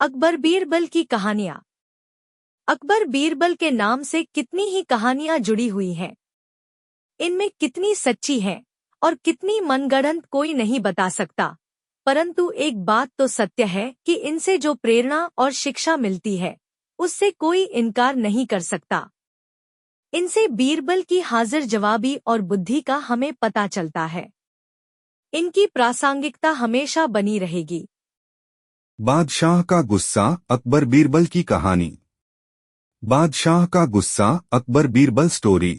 अकबर बीरबल की कहानियां। अकबर बीरबल के नाम से कितनी ही कहानियां जुड़ी हुई हैं। इनमें कितनी सच्ची हैं और कितनी मनगढ़ंत कोई नहीं बता सकता। परंतु एक बात तो सत्य है कि इनसे जो प्रेरणा और शिक्षा मिलती है, उससे कोई इनकार नहीं कर सकता। इनसे बीरबल की हाजिर जवाबी और बुद्धि का हमें पता चलता है। इनकी प्रासंगिकता हमेशा बनी रहेगी। बादशाह का गुस्सा, अकबर बीरबल की कहानी। बादशाह का गुस्सा, अकबर बीरबल स्टोरी।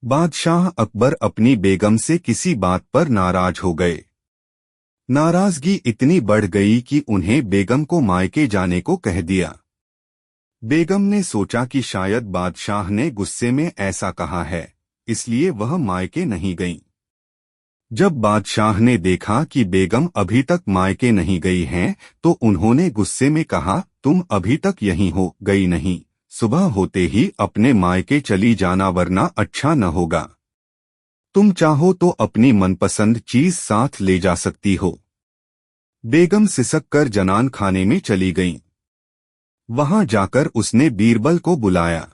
बादशाह अकबर अपनी बेगम से किसी बात पर नाराज हो गए। नाराजगी इतनी बढ़ गई कि उन्हें बेगम को मायके जाने को कह दिया। बेगम ने सोचा कि शायद बादशाह ने गुस्से में ऐसा कहा है, इसलिए वह मायके नहीं गईं। जब बादशाह ने देखा कि बेगम अभी तक मायके नहीं गई हैं, तो उन्होंने गुस्से में कहा, तुम अभी तक यहीं हो गई नहीं, सुबह होते ही अपने मायके चली जाना वरना अच्छा न होगा। तुम चाहो तो अपनी मनपसंद चीज साथ ले जा सकती हो। बेगम सिसक कर जनान खाने में चली गईं। वहां जाकर उसने बीरबल को बुलाया।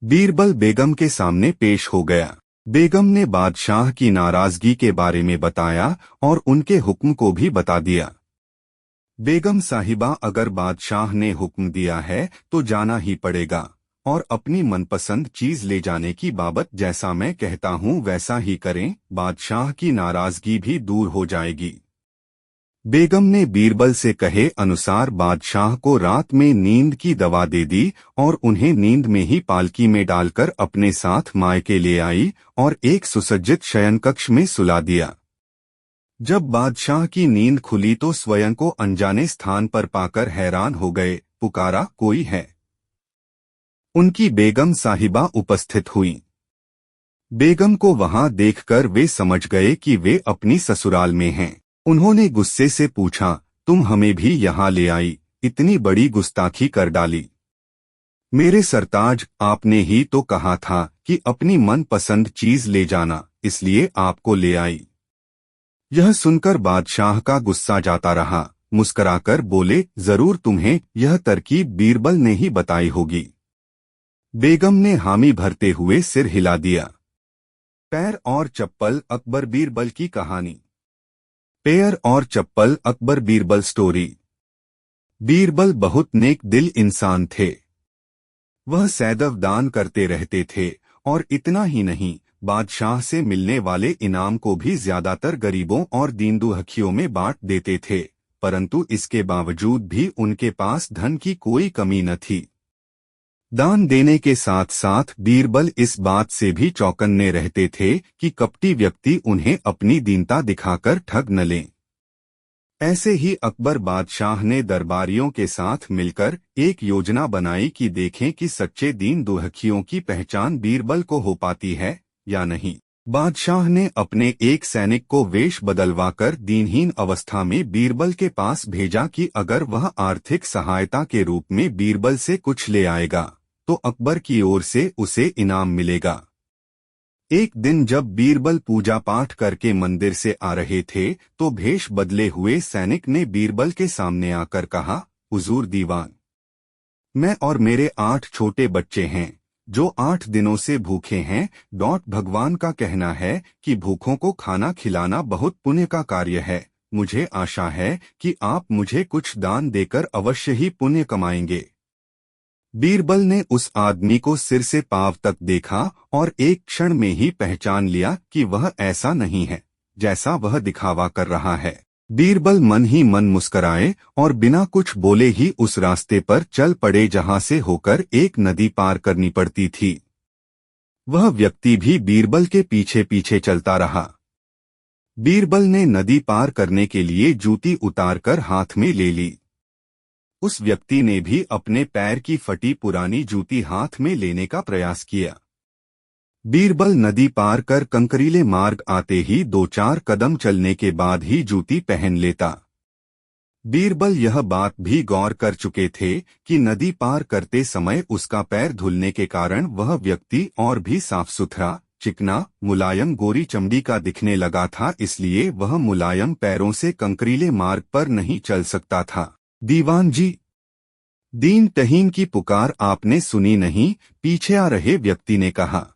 बीरबल बेगम के सामने पेश हो गया। बेगम ने बादशाह की नाराजगी के बारे में बताया और उनके हुक्म को भी बता दिया। बेगम साहिबा, अगर बादशाह ने हुक्म दिया है तो जाना ही पड़ेगा, और अपनी मनपसंद चीज ले जाने की बाबत जैसा मैं कहता हूँ वैसा ही करें, बादशाह की नाराजगी भी दूर हो जाएगी। बेगम ने बीरबल से कहे अनुसार बादशाह को रात में नींद की दवा दे दी और उन्हें नींद में ही पालकी में डालकर अपने साथ मायके ले आई और एक सुसज्जित शयनकक्ष में सुला दिया। जब बादशाह की नींद खुली तो स्वयं को अनजाने स्थान पर पाकर हैरान हो गए। पुकारा, कोई है? उनकी बेगम साहिबा उपस्थित हुई। बेगम को वहां देखकर वे समझ गए कि वे अपनी ससुराल में हैं। उन्होंने गुस्से से पूछा, तुम हमें भी यहाँ ले आई, इतनी बड़ी गुस्ताखी कर डाली। मेरे सरताज, आपने ही तो कहा था कि अपनी मनपसंद चीज ले जाना, इसलिए आपको ले आई। यह सुनकर बादशाह का गुस्सा जाता रहा। मुस्कुराकर बोले, जरूर तुम्हें यह तरकीब बीरबल ने ही बताई होगी। बेगम ने हामी भरते हुए सिर हिला दिया। पैर और चप्पल, अकबर बीरबल की कहानी। पैर और चप्पल, अकबर बीरबल स्टोरी। बीरबल बहुत नेक दिल इंसान थे। वह सदैव दान करते रहते थे और इतना ही नहीं, बादशाह से मिलने वाले इनाम को भी ज्यादातर गरीबों और दीन-दुखियों में बांट देते थे, परंतु इसके बावजूद भी उनके पास धन की कोई कमी न थी। दान देने के साथ साथ बीरबल इस बात से भी चौकन्ने रहते थे कि कपटी व्यक्ति उन्हें अपनी दीनता दिखाकर ठग न लें। ऐसे ही अकबर बादशाह ने दरबारियों के साथ मिलकर एक योजना बनाई कि देखें कि सच्चे दीन दुखियों की पहचान बीरबल को हो पाती है या नहीं। बादशाह ने अपने एक सैनिक को वेश बदलवाकर दीनहीन अवस्था में बीरबल के पास भेजा कि अगर वह आर्थिक सहायता के रूप में बीरबल से कुछ ले आएगा तो अकबर की ओर से उसे इनाम मिलेगा। एक दिन जब बीरबल पूजा पाठ करके मंदिर से आ रहे थे तो भेष बदले हुए सैनिक ने बीरबल के सामने आकर कहा, हुजूर दीवान, मैं और मेरे 8 छोटे बच्चे हैं जो 8 दिनों से भूखे हैं। भगवान का कहना है कि भूखों को खाना खिलाना बहुत पुण्य का कार्य है। मुझे आशा है कि आप मुझे कुछ दान देकर अवश्य ही पुण्य कमाएंगे। बीरबल ने उस आदमी को सिर से पांव तक देखा और एक क्षण में ही पहचान लिया कि वह ऐसा नहीं है जैसा वह दिखावा कर रहा है। बीरबल मन ही मन मुस्कराए और बिना कुछ बोले ही उस रास्ते पर चल पड़े जहां से होकर एक नदी पार करनी पड़ती थी। वह व्यक्ति भी बीरबल के पीछे पीछे चलता रहा। बीरबल ने नदी पार करने के लिए जूती उतारकर हाथ में ले ली। उस व्यक्ति ने भी अपने पैर की फटी पुरानी जूती हाथ में लेने का प्रयास किया। बीरबल नदी पार कर कंकरीले मार्ग आते ही 2-4 कदम चलने के बाद ही जूती पहन लेता। बीरबल यह बात भी गौर कर चुके थे कि नदी पार करते समय उसका पैर धुलने के कारण वह व्यक्ति और भी साफ सुथरा, चिकना, मुलायम गोरी चमड़ी का दिखने लगा था, इसलिए वह मुलायम पैरों से कंकरीले मार्ग पर नहीं चल सकता था। दीवान जी, दीन तहीन की पुकार आपने सुनी नहीं, पीछे आ रहे व्यक्ति ने कहा।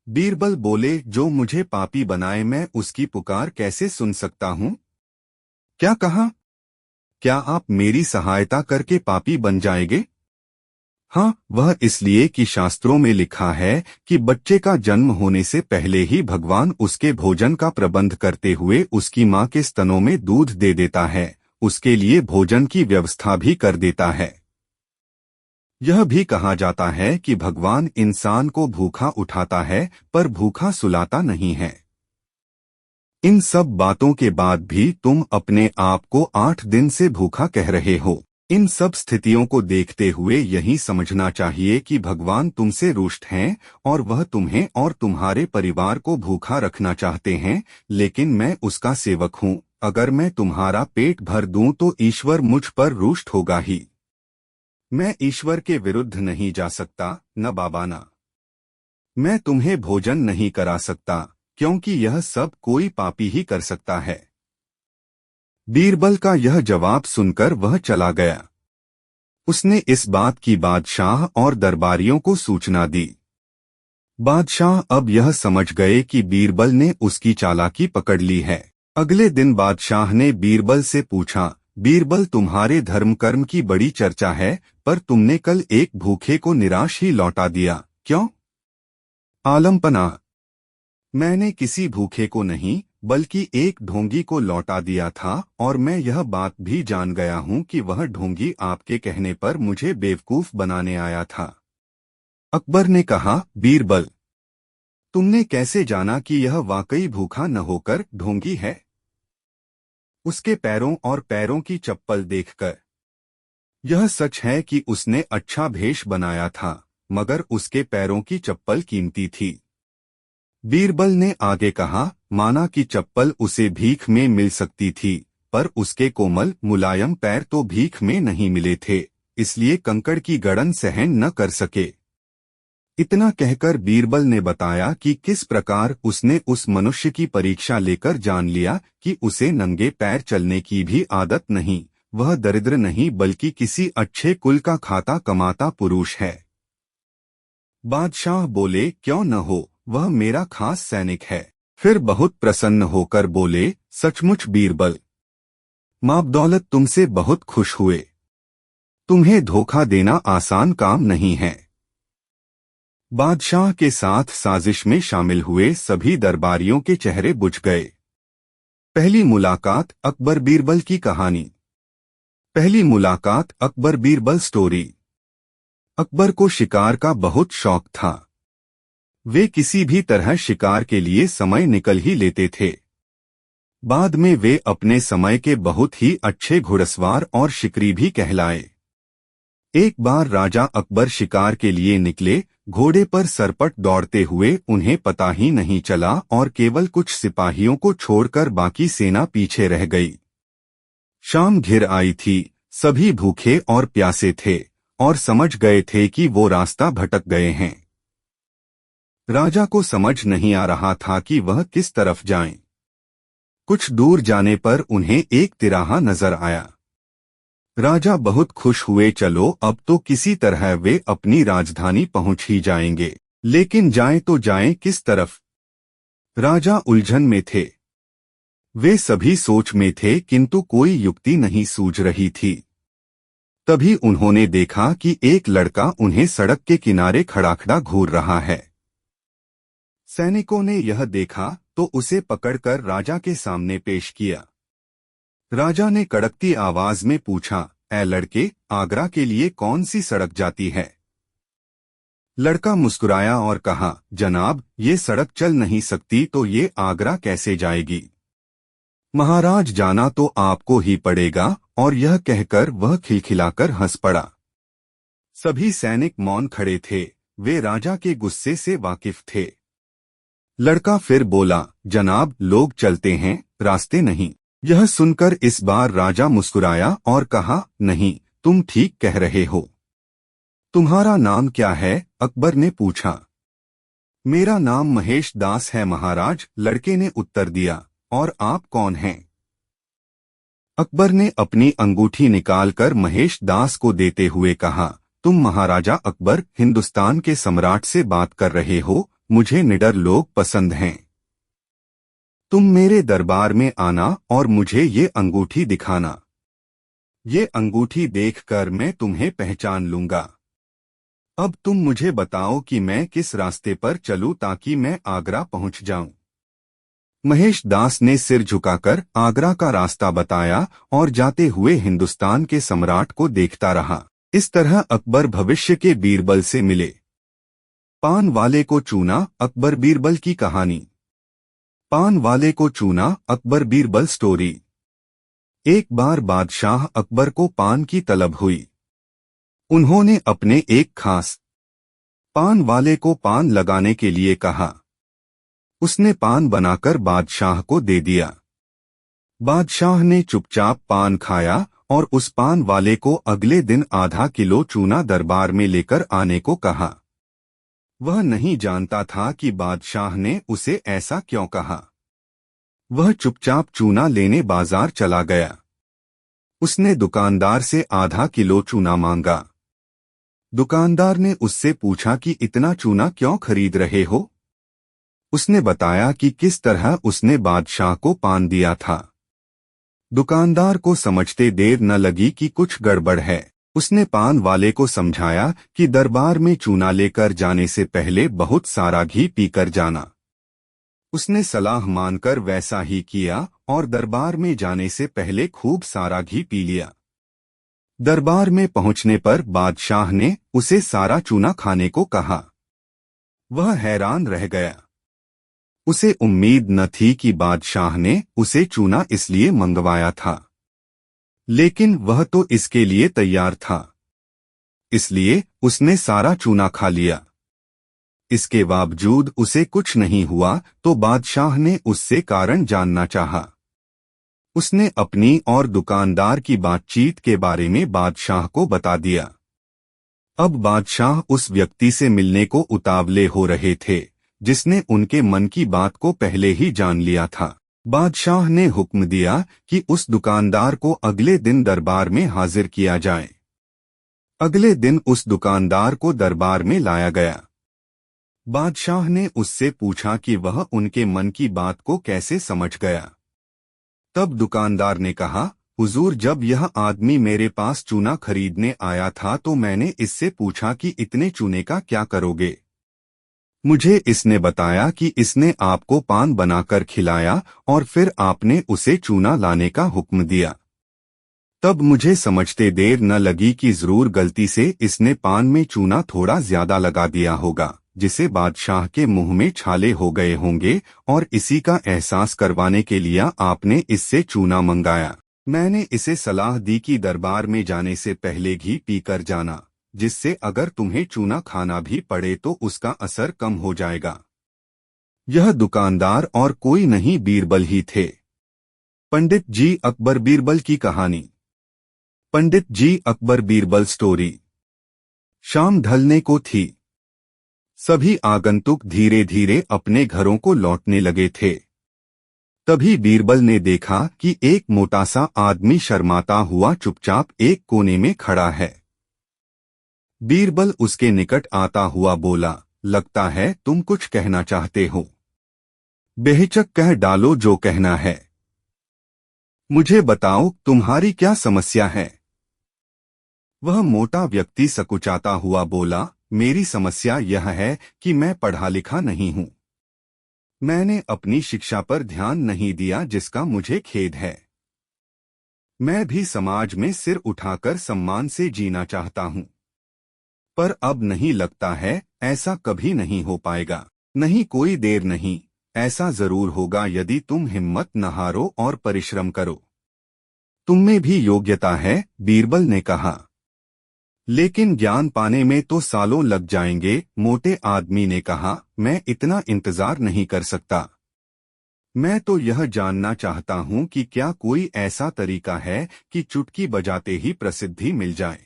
बीरबल बोले, जो मुझे पापी बनाए मैं उसकी पुकार कैसे सुन सकता हूं? क्या कहा? क्या आप मेरी सहायता करके पापी बन जाएंगे? हाँ, वह इसलिए कि शास्त्रों में लिखा है कि बच्चे का जन्म होने से पहले ही भगवान उसके भोजन का प्रबंध करते हुए उसकी माँ के स्तनों में दूध दे देता है, उसके लिए भोजन की व्यवस्था भी कर देता है। यह भी कहा जाता है कि भगवान इंसान को भूखा उठाता है पर भूखा सुलाता नहीं है। इन सब बातों के बाद भी तुम अपने आप को 8 दिन से भूखा कह रहे हो। इन सब स्थितियों को देखते हुए यही समझना चाहिए कि भगवान तुमसे रुष्ट हैं और वह तुम्हें और तुम्हारे परिवार को भूखा रखना चाहते हैं, लेकिन मैं उसका सेवक हूँ। अगर मैं तुम्हारा पेट भर दूं तो ईश्वर मुझ पर रुष्ट होगा ही। मैं ईश्वर के विरुद्ध नहीं जा सकता, न बाबा ना। मैं तुम्हें भोजन नहीं करा सकता, क्योंकि यह सब कोई पापी ही कर सकता है। बीरबल का यह जवाब सुनकर वह चला गया। उसने इस बात की बादशाह और दरबारियों को सूचना दी। बादशाह अब यह समझ गए कि बीरबल ने उसकी चालाकी पकड़ ली है। अगले दिन बादशाह ने बीरबल से पूछा, बीरबल, तुम्हारे धर्म कर्म की बड़ी चर्चा है, पर तुमने कल एक भूखे को निराश ही लौटा दिया, क्यों? आलमपना, मैंने किसी भूखे को नहीं बल्कि एक ढोंगी को लौटा दिया था, और मैं यह बात भी जान गया हूं कि वह ढोंगी आपके कहने पर मुझे बेवकूफ बनाने आया था। अकबर ने कहा, बीरबल, तुमने कैसे जाना कि यह वाकई भूखा न होकर ढोंगी है? उसके पैरों और पैरों की चप्पल देखकर यह सच है कि उसने अच्छा भेष बनाया था, मगर उसके पैरों की चप्पल कीमती थी। बीरबल ने आगे कहा, माना कि चप्पल उसे भीख में मिल सकती थी, पर उसके कोमल मुलायम पैर तो भीख में नहीं मिले थे, इसलिए कंकड़ की गड़न सहन न कर सके। इतना कहकर बीरबल ने बताया कि किस प्रकार उसने उस मनुष्य की परीक्षा लेकर जान लिया कि उसे नंगे पैर चलने की भी आदत नहीं, वह दरिद्र नहीं बल्कि किसी अच्छे कुल का खाता कमाता पुरुष है। बादशाह बोले, क्यों न हो, वह मेरा खास सैनिक है। फिर बहुत प्रसन्न होकर बोले, सचमुच बीरबल, माप-दौलत तुमसे बहुत खुश हुए। तुम्हें धोखा देना आसान काम नहीं है। बादशाह के साथ साजिश में शामिल हुए सभी दरबारियों के चेहरे बुझ गए। पहली मुलाकात अकबर बीरबल की कहानी। पहली मुलाकात अकबर बीरबल स्टोरी। अकबर को शिकार का बहुत शौक था। वे किसी भी तरह शिकार के लिए समय निकल ही लेते थे। बाद में वे अपने समय के बहुत ही अच्छे घुड़सवार और शिकारी भी कहलाए। एक बार राजा अकबर शिकार के लिए निकले, घोड़े पर सरपट दौड़ते हुए उन्हें पता ही नहीं चला और केवल कुछ सिपाहियों को छोड़कर बाकी सेना पीछे रह गई। शाम घिर आई थी, सभी भूखे और प्यासे थे और समझ गए थे कि वो रास्ता भटक गए हैं। राजा को समझ नहीं आ रहा था कि वह किस तरफ जाएं। कुछ दूर जाने पर उन्हें एक तिराहा नजर आया। राजा बहुत खुश हुए, चलो अब तो किसी तरह वे अपनी राजधानी पहुंच ही जाएंगे, लेकिन जाएं तो जाएं किस तरफ? राजा उलझन में थे। वे सभी सोच में थे किंतु कोई युक्ति नहीं सूझ रही थी। तभी उन्होंने देखा कि एक लड़का उन्हें सड़क के किनारे खड़ा घूर रहा है। सैनिकों ने यह देखा तो उसे पकड़कर राजा के सामने पेश किया। राजा ने कड़कती आवाज में पूछा, ऐ लड़के, आगरा के लिए कौन सी सड़क जाती है? लड़का मुस्कुराया और कहा, जनाब, ये सड़क चल नहीं सकती तो ये आगरा कैसे जाएगी? महाराज, जाना तो आपको ही पड़ेगा। और यह कहकर वह खिलखिलाकर हंस पड़ा। सभी सैनिक मौन खड़े थे, वे राजा के गुस्से से वाकिफ थे। लड़का फिर बोला, जनाब, लोग चलते हैं, रास्ते नहीं। यह सुनकर इस बार राजा मुस्कुराया और कहा, नहीं, तुम ठीक कह रहे हो। तुम्हारा नाम क्या है? अकबर ने पूछा। मेरा नाम महेश दास है महाराज, लड़के ने उत्तर दिया। और आप कौन हैं? अकबर ने अपनी अंगूठी निकालकर महेश दास को देते हुए कहा, तुम महाराजा अकबर हिंदुस्तान के सम्राट से बात कर रहे हो। मुझे निडर लोग पसंद हैं। तुम मेरे दरबार में आना और मुझे ये अंगूठी दिखाना। ये अंगूठी देखकर मैं तुम्हें पहचान लूंगा। अब तुम मुझे बताओ कि मैं किस रास्ते पर चलूं ताकि मैं आगरा पहुंच जाऊं। महेश दास ने सिर झुकाकर आगरा का रास्ता बताया और जाते हुए हिंदुस्तान के सम्राट को देखता रहा। इस तरह अकबर भविष्य के बीरबल से मिले। पान वाले को चूना, अकबर बीरबल की कहानी। पान वाले को चूना, अकबर बीरबल स्टोरी। एक बार बादशाह अकबर को पान की तलब हुई। उन्होंने अपने एक खास पान वाले को पान लगाने के लिए कहा। उसने पान बनाकर बादशाह को दे दिया। बादशाह ने चुपचाप पान खाया और उस पान वाले को अगले दिन आधा किलो चूना दरबार में लेकर आने को कहा। वह नहीं जानता था कि बादशाह ने उसे ऐसा क्यों कहा। वह चुपचाप चूना लेने बाजार चला गया। उसने दुकानदार से आधा किलो चूना मांगा। दुकानदार ने उससे पूछा कि इतना चूना क्यों खरीद रहे हो। उसने बताया कि किस तरह उसने बादशाह को पान दिया था। दुकानदार को समझते देर न लगी कि कुछ गड़बड़ है। उसने पान वाले को समझाया कि दरबार में चूना लेकर जाने से पहले बहुत सारा घी पीकर जाना। उसने सलाह मानकर वैसा ही किया और दरबार में जाने से पहले खूब सारा घी पी लिया। दरबार में पहुंचने पर बादशाह ने उसे सारा चूना खाने को कहा। वह हैरान रह गया। उसे उम्मीद न थी कि बादशाह ने उसे चूना इसलिए मंगवाया था, लेकिन वह तो इसके लिए तैयार था, इसलिए उसने सारा चूना खा लिया। इसके बावजूद उसे कुछ नहीं हुआ तो बादशाह ने उससे कारण जानना चाहा। उसने अपनी और दुकानदार की बातचीत के बारे में बादशाह को बता दिया। अब बादशाह उस व्यक्ति से मिलने को उतावले हो रहे थे जिसने उनके मन की बात को पहले ही जान लिया था। बादशाह ने हुक्म दिया कि उस दुकानदार को अगले दिन दरबार में हाजिर किया जाए। अगले दिन उस दुकानदार को दरबार में लाया गया। बादशाह ने उससे पूछा कि वह उनके मन की बात को कैसे समझ गया। तब दुकानदार ने कहा, हुजूर, जब यह आदमी मेरे पास चूना खरीदने आया था तो मैंने इससे पूछा कि इतने चूने का क्या करोगे। मुझे इसने बताया कि इसने आपको पान बनाकर खिलाया और फिर आपने उसे चूना लाने का हुक्म दिया। तब मुझे समझते देर न लगी कि जरूर गलती से इसने पान में चूना थोड़ा ज्यादा लगा दिया होगा, जिसे बादशाह के मुंह में छाले हो गए होंगे और इसी का एहसास करवाने के लिए आपने इससे चूना मंगाया। मैंने इसे सलाह दी कि दरबार में जाने से पहले घी पीकर जाना, जिससे अगर तुम्हें चूना खाना भी पड़े तो उसका असर कम हो जाएगा। यह दुकानदार और कोई नहीं बीरबल ही थे। पंडित जी अकबर बीरबल की कहानी। पंडित जी अकबर बीरबल स्टोरी। शाम ढलने को थी। सभी आगंतुक धीरे धीरे अपने घरों को लौटने लगे थे। तभी बीरबल ने देखा कि एक मोटा सा आदमी शर्माता हुआ चुपचाप एक कोने में खड़ा है। बीरबल उसके निकट आता हुआ बोला, लगता है तुम कुछ कहना चाहते हो। बेहिचक कह डालो जो कहना है। मुझे बताओ तुम्हारी क्या समस्या है। वह मोटा व्यक्ति सकुचाता हुआ बोला, मेरी समस्या यह है कि मैं पढ़ा लिखा नहीं हूं। मैंने अपनी शिक्षा पर ध्यान नहीं दिया, जिसका मुझे खेद है। मैं भी समाज में सिर उठाकर सम्मान से जीना चाहता हूं, पर अब नहीं लगता है ऐसा कभी नहीं हो पाएगा। नहीं, कोई देर नहीं, ऐसा जरूर होगा यदि तुम हिम्मत न हारो और परिश्रम करो। तुम में भी योग्यता है, बीरबल ने कहा। लेकिन ज्ञान पाने में तो सालों लग जाएंगे, मोटे आदमी ने कहा। मैं इतना इंतजार नहीं कर सकता। मैं तो यह जानना चाहता हूं कि क्या कोई ऐसा तरीका है कि चुटकी बजाते ही प्रसिद्धि मिल जाए।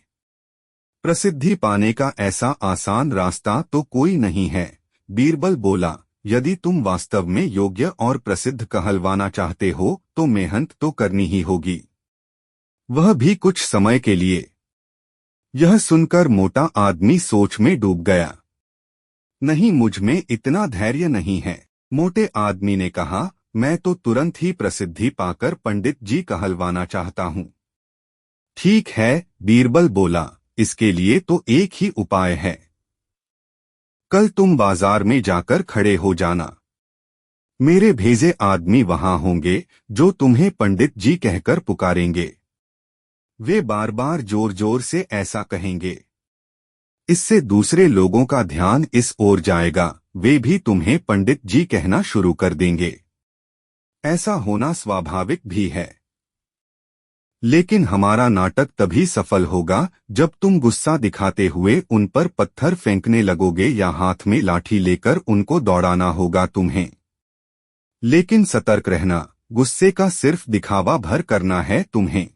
प्रसिद्धि पाने का ऐसा आसान रास्ता तो कोई नहीं है, बीरबल बोला। यदि तुम वास्तव में योग्य और प्रसिद्ध कहलवाना चाहते हो तो मेहनत तो करनी ही होगी। वह भी कुछ समय के लिए। यह सुनकर मोटा आदमी सोच में डूब गया। नहीं, मुझ में इतना धैर्य नहीं है। मोटे आदमी ने कहा, मैं तो तुरंत ही प्रसिद्धि पाकर पंडित जी कहलवाना चाहता हूँ। ठीक है, बीरबल बोला, इसके लिए तो एक ही उपाय है। कल तुम बाजार में जाकर खड़े हो जाना। मेरे भेजे आदमी वहां होंगे जो तुम्हें पंडित जी कहकर पुकारेंगे। वे बार बार जोर जोर से ऐसा कहेंगे। इससे दूसरे लोगों का ध्यान इस ओर जाएगा, वे भी तुम्हें पंडित जी कहना शुरू कर देंगे। ऐसा होना स्वाभाविक भी है। लेकिन हमारा नाटक तभी सफल होगा जब तुम गुस्सा दिखाते हुए उन पर पत्थर फेंकने लगोगे या हाथ में लाठी लेकर उनको दौड़ाना होगा तुम्हें। लेकिन सतर्क रहना, गुस्से का सिर्फ दिखावा भर करना है तुम्हें।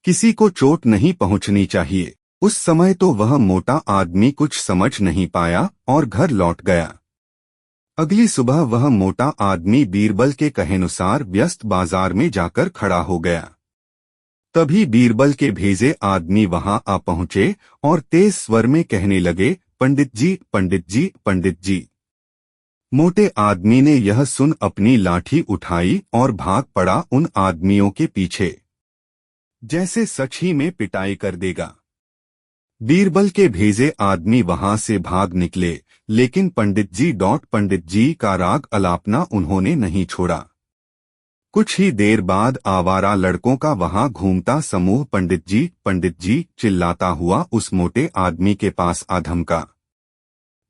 किसी को चोट नहीं पहुंचनी चाहिए। उस समय तो वह मोटा आदमी कुछ समझ नहीं पाया और घर लौट गया। अगली सुबह वह मोटा आदमी बीरबल के कहेनुसार व्यस्त बाजार में जाकर खड़ा हो गया। तभी बीरबल के भेजे आदमी वहां आ पहुंचे और तेज स्वर में कहने लगे, पंडित जी, पंडित जी, पंडित जी। मोटे आदमी ने यह सुन अपनी लाठी उठाई और भाग पड़ा उन आदमियों के पीछे, जैसे सच ही में पिटाई कर देगा। बीरबल के भेजे आदमी वहां से भाग निकले, लेकिन पंडित जी का राग अलापना उन्होंने नहीं छोड़ा। कुछ ही देर बाद आवारा लड़कों का वहां घूमता समूह पंडित जी चिल्लाता हुआ उस मोटे आदमी के पास आ धमका।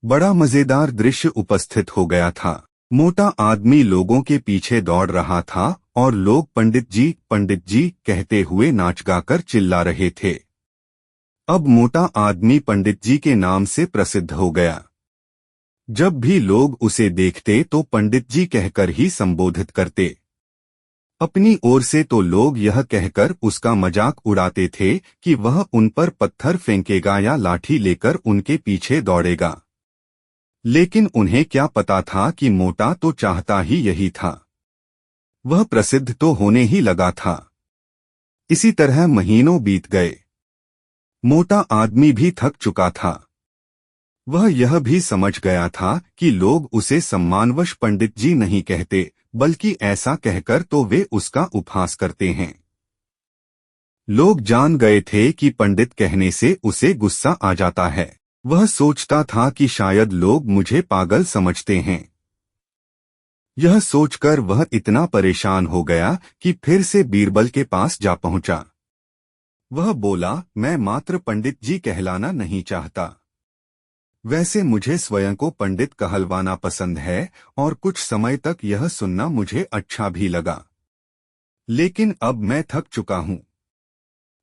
बड़ा मजेदार दृश्य उपस्थित हो गया था। मोटा आदमी लोगों के पीछे दौड़ रहा था और लोग पंडित जी कहते हुए नाच गाकर चिल्ला रहे थे। अब मोटा आदमी पंडित जी के नाम से प्रसिद्ध हो गया। जब भी लोग उसे देखते तो पंडित जी कहकर ही संबोधित करते। अपनी ओर से तो लोग यह कहकर उसका मजाक उड़ाते थे कि वह उन पर पत्थर फेंकेगा या लाठी लेकर उनके पीछे दौड़ेगा। लेकिन उन्हें क्या पता था कि मोटा तो चाहता ही यही था। वह प्रसिद्ध तो होने ही लगा था। इसी तरह महीनों बीत गए। मोटा आदमी भी थक चुका था। वह यह भी समझ गया था कि लोग उसे सम्मानवश पंडित जी नहीं कहते, बल्कि ऐसा कहकर तो वे उसका उपहास करते हैं। लोग जान गए थे कि पंडित कहने से उसे गुस्सा आ जाता है। वह सोचता था कि शायद लोग मुझे पागल समझते हैं। यह सोचकर वह इतना परेशान हो गया कि फिर से बीरबल के पास जा पहुंचा। वह बोला, मैं मात्र पंडित जी कहलाना नहीं चाहता। वैसे मुझे स्वयं को पंडित कहलवाना पसंद है और कुछ समय तक यह सुनना मुझे अच्छा भी लगा। लेकिन अब मैं थक चुका हूँ।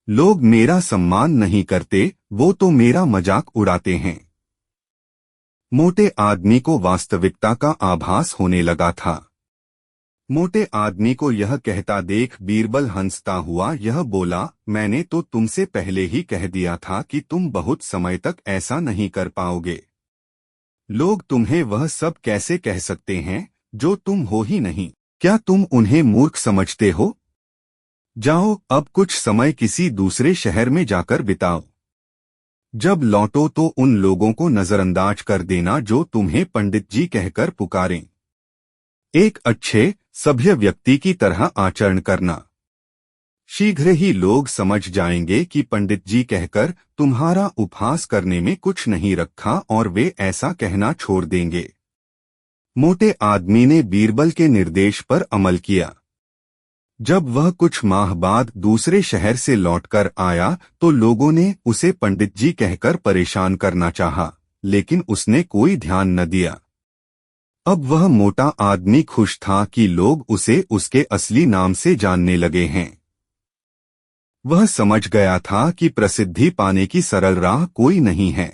लोग मेरा सम्मान नहीं करते, वो तो मेरा मजाक उड़ाते हैं। मोटे आदमी को वास्तविकता का आभास होने लगा था। मोटे आदमी को यह कहता देख बीरबल हंसता हुआ यह बोला, मैंने तो तुमसे पहले ही कह दिया था कि तुम बहुत समय तक ऐसा नहीं कर पाओगे। लोग तुम्हें वह सब कैसे कह सकते हैं जो तुम हो ही नहीं। क्या तुम उन्हें मूर्ख समझते हो? जाओ, अब कुछ समय किसी दूसरे शहर में जाकर बिताओ। जब लौटो तो उन लोगों को नजरअंदाज कर देना जो तुम्हें पंडित जी कहकर पुकारें। एक अच्छे सभ्य व्यक्ति की तरह आचरण करना। शीघ्र ही लोग समझ जाएंगे कि पंडित जी कहकर तुम्हारा उपहास करने में कुछ नहीं रखा और वे ऐसा कहना छोड़ देंगे। मोटे आदमी ने बीरबल के निर्देश पर अमल किया। जब वह कुछ माह बाद दूसरे शहर से लौटकर आया तो लोगों ने उसे पंडित जी कहकर परेशान करना चाहा, लेकिन उसने कोई ध्यान न दिया। अब वह मोटा आदमी खुश था कि लोग उसे उसके असली नाम से जानने लगे हैं। वह समझ गया था कि प्रसिद्धि पाने की सरल राह कोई नहीं है।